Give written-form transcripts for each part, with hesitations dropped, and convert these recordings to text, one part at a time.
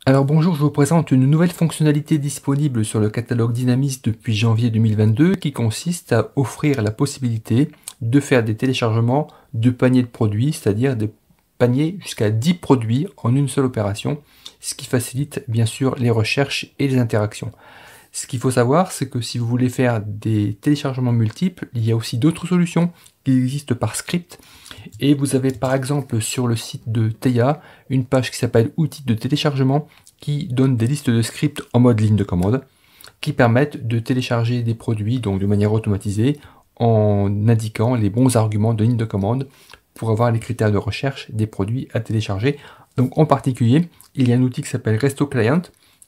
Alors bonjour, je vous présente une nouvelle fonctionnalité disponible sur le catalogue Dynamis depuis janvier 2022 qui consiste à offrir la possibilité de faire des téléchargements de paniers de produits, c'est-à-dire des paniers jusqu'à 10 produits en une seule opération, ce qui facilite bien sûr les recherches et les interactions. Ce qu'il faut savoir, c'est que si vous voulez faire des téléchargements multiples, il y a aussi d'autres solutions qui existent par script. Et vous avez par exemple sur le site de Theia une page qui s'appelle outils de téléchargement qui donne des listes de scripts en mode ligne de commande qui permettent de télécharger des produits donc de manière automatisée en indiquant les bons arguments de ligne de commande pour avoir les critères de recherche des produits à télécharger. Donc en particulier, il y a un outil qui s'appelle Resto Client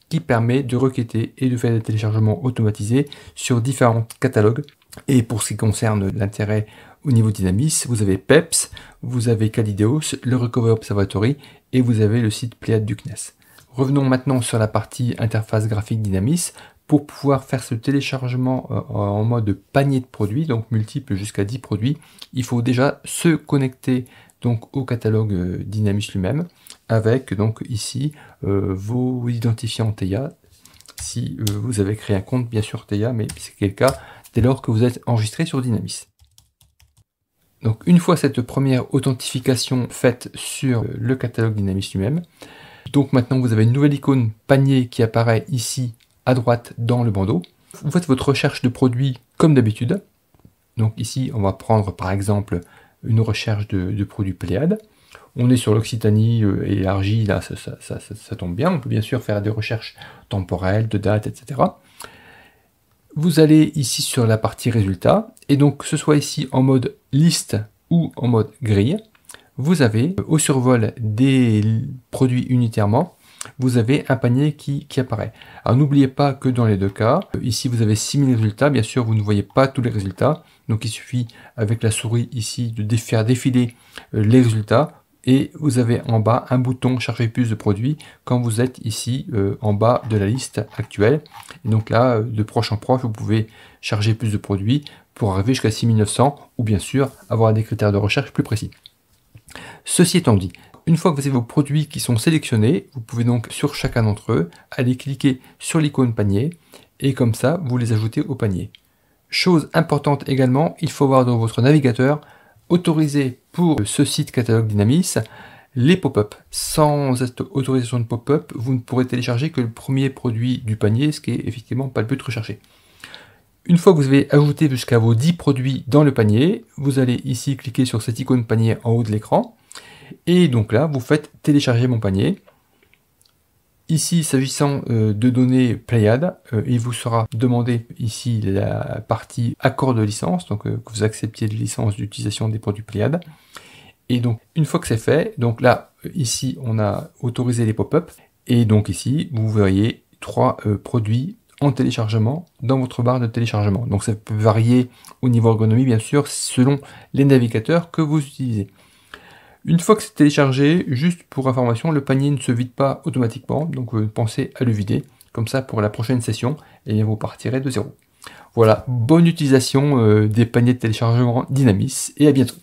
qui permet de requêter et de faire des téléchargements automatisés sur différents catalogues. Et pour ce qui concerne l'intérêt au niveau Dynamis, vous avez PEPS, vous avez Kalideos, le Recovery Observatory et vous avez le site Pléiades du CNES. Revenons maintenant sur la partie interface graphique Dynamis. Pour pouvoir faire ce téléchargement en mode panier de produits, donc multiple jusqu'à 10 produits, il faut déjà se connecter donc au catalogue Dynamis lui-même, avec donc ici vos identifiants Theia, si vous avez créé un compte bien sûr Theia, mais c'est le cas dès lors que vous êtes enregistré sur Dynamis. Donc une fois cette première authentification faite sur le catalogue Dynamis lui-même, donc maintenant vous avez une nouvelle icône panier qui apparaît ici à droite dans le bandeau. Vous faites votre recherche de produits comme d'habitude. Donc ici on va prendre par exemple une recherche de produits Pléiades. On est sur l'Occitanie élargie, là ça tombe bien. On peut bien sûr faire des recherches temporelles, de dates, etc. Vous allez ici sur la partie résultats, et donc que ce soit ici en mode liste ou en mode grille, vous avez au survol des produits unitairement, vous avez un panier qui apparaît. Alors n'oubliez pas que dans les deux cas, ici vous avez 6000 résultats, bien sûr vous ne voyez pas tous les résultats, donc il suffit avec la souris ici de faire défiler les résultats, et vous avez en bas un bouton charger plus de produits quand vous êtes ici en bas de la liste actuelle. Et donc là, de proche en proche, vous pouvez charger plus de produits pour arriver jusqu'à 6900 ou bien sûr avoir des critères de recherche plus précis. Ceci étant dit, une fois que vous avez vos produits qui sont sélectionnés, vous pouvez donc sur chacun d'entre eux aller cliquer sur l'icône panier et comme ça vous les ajoutez au panier. Chose importante également, il faut avoir dans votre navigateur autorisé pour ce site catalogue Dynamis les pop-up. Sans cette autorisation de pop-up, vous ne pourrez télécharger que le premier produit du panier, ce qui est effectivement pas le but recherché. Une fois que vous avez ajouté jusqu'à vos 10 produits dans le panier, vous allez ici cliquer sur cette icône panier en haut de l'écran. Et donc là, vous faites télécharger mon panier. Ici, s'agissant de données Pléiades, il vous sera demandé ici la partie accord de licence, donc que vous acceptiez de licence d'utilisation des produits Pléiades. Et donc, une fois que c'est fait, donc là, ici, on a autorisé les pop-up. Et donc ici, vous verriez 3 produits en téléchargement dans votre barre de téléchargement. Donc ça peut varier au niveau ergonomie, bien sûr, selon les navigateurs que vous utilisez. Une fois que c'est téléchargé, juste pour information, le panier ne se vide pas automatiquement, donc pensez à le vider. Comme ça, pour la prochaine session, et vous partirez de zéro. Voilà, bonne utilisation des paniers de téléchargement Dynamis, et à bientôt.